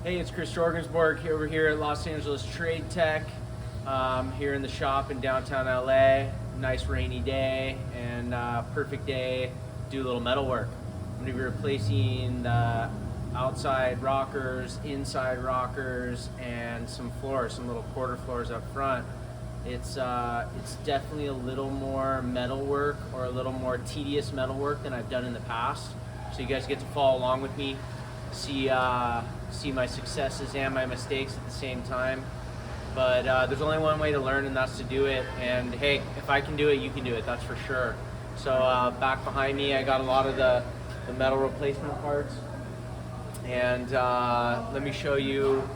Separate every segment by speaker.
Speaker 1: Hey, it's Chris Jorgensborg over here at Los Angeles Trade Tech, here in the shop in downtown LA. Nice rainy day and perfect day to do a little metal work. I'm going to be replacing the outside rockers, inside rockers, and some floors, some little quarter floors up front. It's definitely a little more metal work, or a little more tedious metal work than I've done in the past. So you guys get to follow along with me, see my successes and my mistakes at the same time. But there's only one way to learn, and that's to do it. And hey, if I can do it, you can do it, that's for sure. So back behind me, I got a lot of the metal replacement parts. And let me show you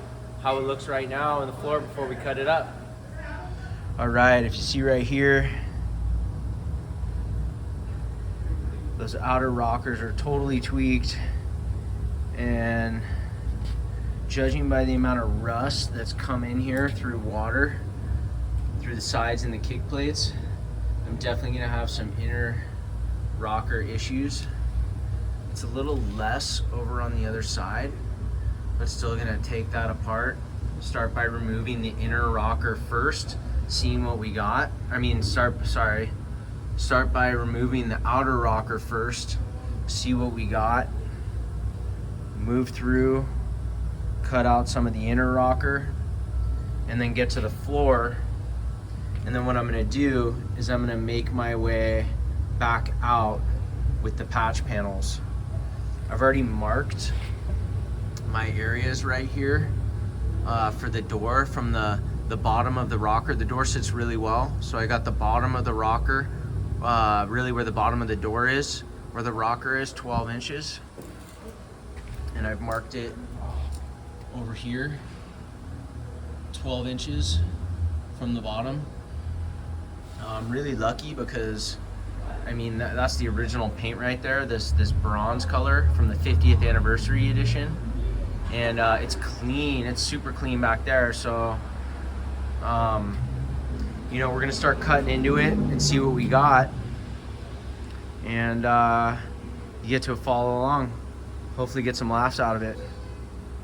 Speaker 1: how it looks right now on the floor before we cut it up. All right, if you see right here, those outer rockers are totally tweaked, and judging by the amount of rust that's come in here through water, through the sides and the kick plates, I'm definitely gonna have some inner rocker issues. It's a little less over on the other side, but still gonna take that apart. Start by removing the inner rocker first, seeing what we got. Start by removing the outer rocker first, see what we got, move through, cut out some of the inner rocker, and then get to the floor. And then what I'm gonna do is I'm gonna make my way back out with the patch panels. I've already marked my areas right here for the door from the bottom of the rocker. The door sits really well, so I got the bottom of the rocker, really where the bottom of the door is, where the rocker is, 12 inches. And I've marked it over here, 12 inches from the bottom. I'm really lucky because, I mean, that's the original paint right there, this bronze color from the 50th anniversary edition. And it's clean, it's super clean back there. So, you know, we're gonna start cutting into it and see what we got. And you get to follow along. Hopefully get some laughs out of it.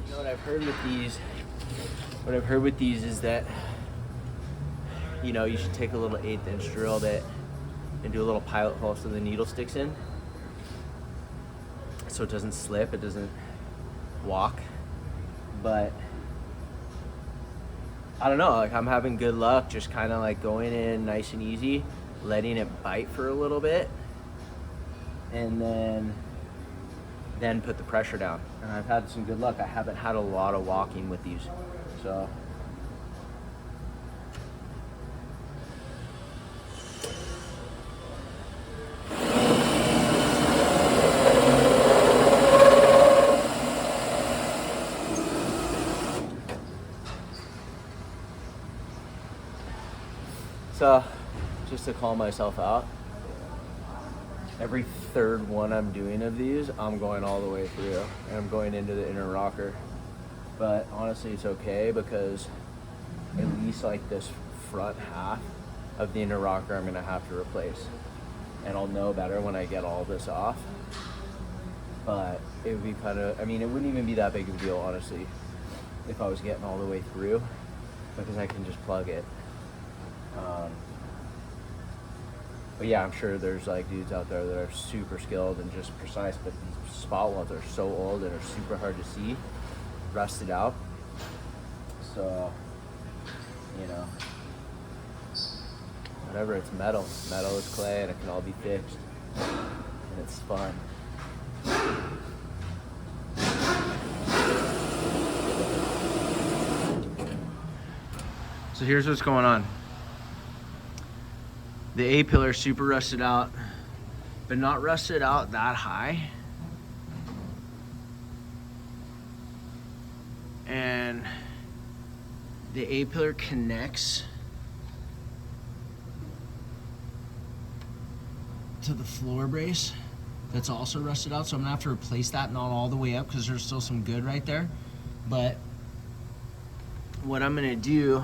Speaker 1: You know what I've heard with these, is that, you know, you should take a little 1/8 inch drill bit and do a little pilot hole so the needle sticks in, so it doesn't slip, it doesn't walk. But I don't know, like, I'm having good luck just kind of like going in nice and easy, letting it bite for a little bit, and then put the pressure down. And I've had some good luck. I haven't had a lot of walking with these, so. So, just to call myself out, every third one I'm doing of these, I'm going all the way through, and I'm going into the inner rocker. But honestly, it's okay, because at least like this front half of the inner rocker I'm gonna have to replace. And I'll know better when I get all this off. But it would be kind of, I mean, it wouldn't even be that big of a deal, honestly, if I was getting all the way through, because I can just plug it. But yeah, I'm sure there's like dudes out there that are super skilled and just precise, but these spot welds are so old and are super hard to see, rusted out. So, you know, whatever, it's metal. Metal is clay, and it can all be fixed, and it's fun. So here's what's going on. The A-pillar is super rusted out, but not rusted out that high. And the A-pillar connects to the floor brace that's also rusted out. So I'm gonna have to replace that, not all the way up, because there's still some good right there. But what I'm gonna do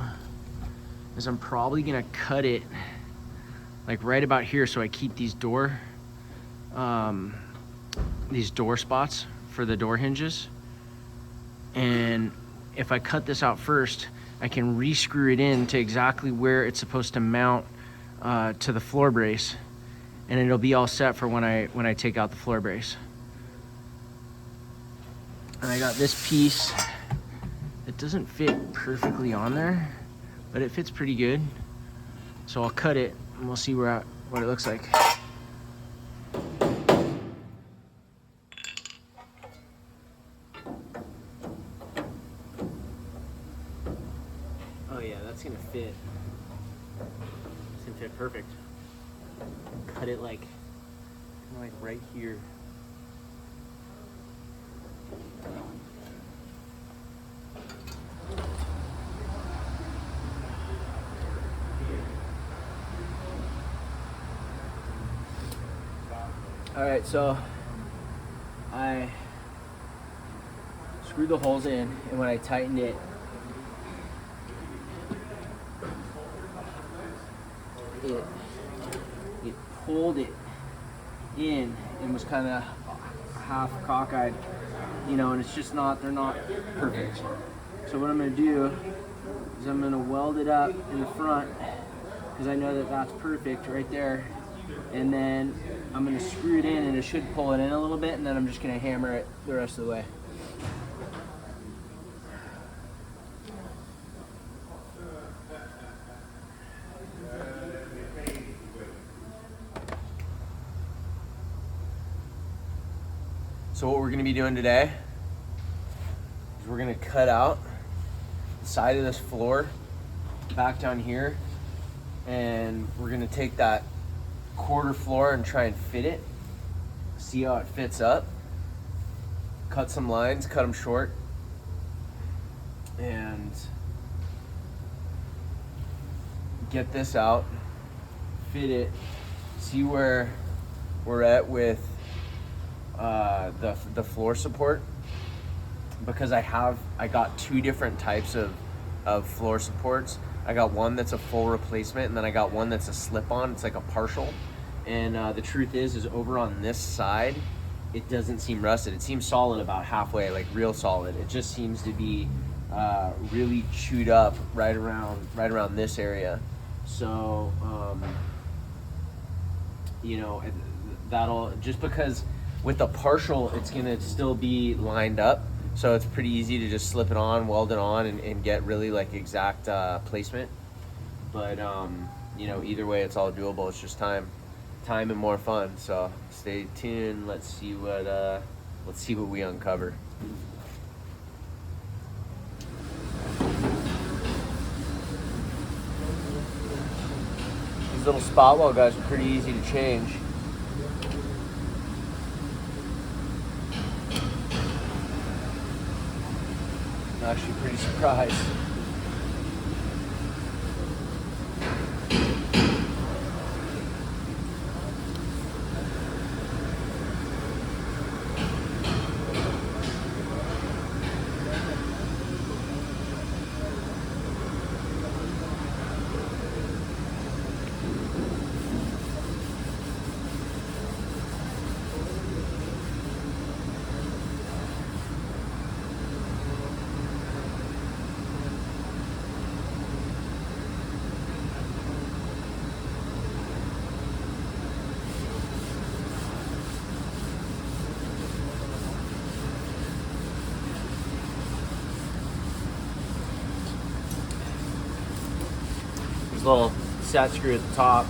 Speaker 1: is I'm probably gonna cut it like right about here, so I keep these door spots for the door hinges. And if I cut this out first, I can re-screw it in to exactly where it's supposed to mount to the floor brace, and it'll be all set for when I take out the floor brace. And I got this piece. It doesn't fit perfectly on there, but it fits pretty good. So I'll cut it and we'll see what it looks like. Oh yeah, that's gonna fit. It's gonna fit perfect. Cut it like right here. All right, so I screwed the holes in, and when I tightened it, it pulled it in and was kind of half cockeyed, you know, and it's just not, they're not perfect. So what I'm gonna do is I'm gonna weld it up in the front, because I know that that's perfect right there. And then I'm gonna screw it in, and it should pull it in a little bit, and then I'm just gonna hammer it the rest of the way. So what we're gonna be doing today is we're gonna cut out the side of this floor back down here, and we're gonna take that quarter floor and try and fit it, see how it fits up, cut some lines, cut them short, and get this out, fit it, see where we're at with the floor support, because I got two different types of floor supports. I got one that's a full replacement, and then I got one that's a slip-on. It's like a partial. And the truth is over on this side, it doesn't seem rusted. It seems solid about halfway, like real solid. It just seems to be really chewed up right around this area. So, you know, that'll, just because with the partial, it's gonna still be lined up. So it's pretty easy to just slip it on, weld it on, and get really like exact placement. But you know, either way, it's all doable. It's just time and more fun. So stay tuned. Let's see what we uncover. These little spot weld guys are pretty easy to change. I'm actually pretty surprised. Little set screw at the top.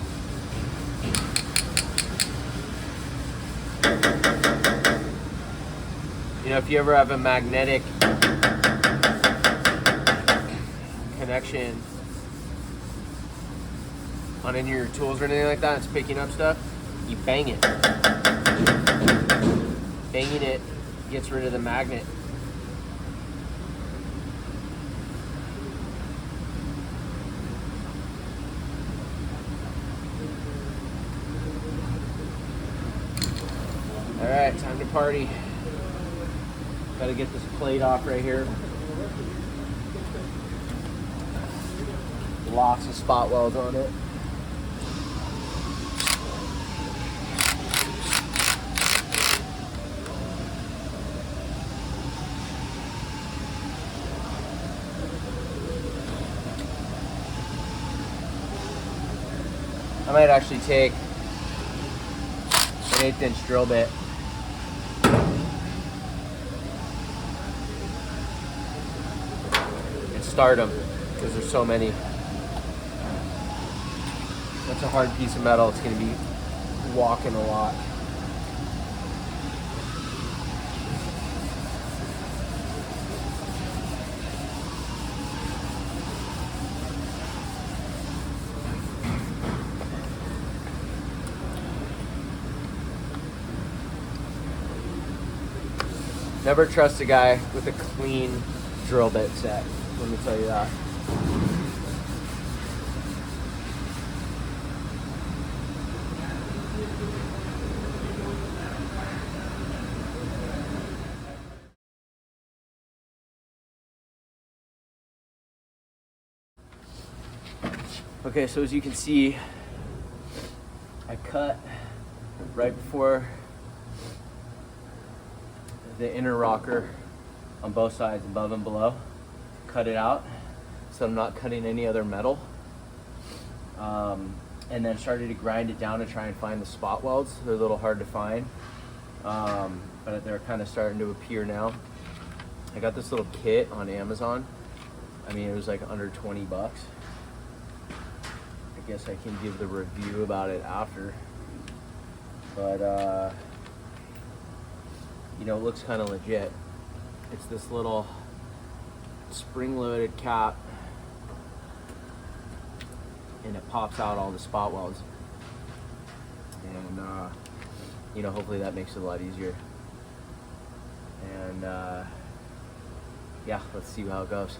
Speaker 1: You know, if you ever have a magnetic connection on any of your tools or anything like that, it's picking up stuff, you bang it. Banging it gets rid of the magnet. All right, time to party. Gotta get this plate off right here. Lots of spot welds on it. I might actually take an 1/8 inch drill bit. And start them, because there's so many. That's a hard piece of metal. It's going to be walking a lot. Never trust a guy with a clean drill bit set, let me tell you that. Okay, so as you can see, I cut right before the inner rocker on both sides, above and below. Cut it out so I'm not cutting any other metal. And then started to grind it down to try and find the spot welds. They're a little hard to find, but they're kind of starting to appear now. I got this little kit on Amazon. I mean, it was like under 20 bucks. I guess I can give the review about it after. But you know, it looks kind of legit. It's this little spring-loaded cap, and it pops out all the spot welds. And you know, hopefully that makes it a lot easier. And yeah, let's see how it goes.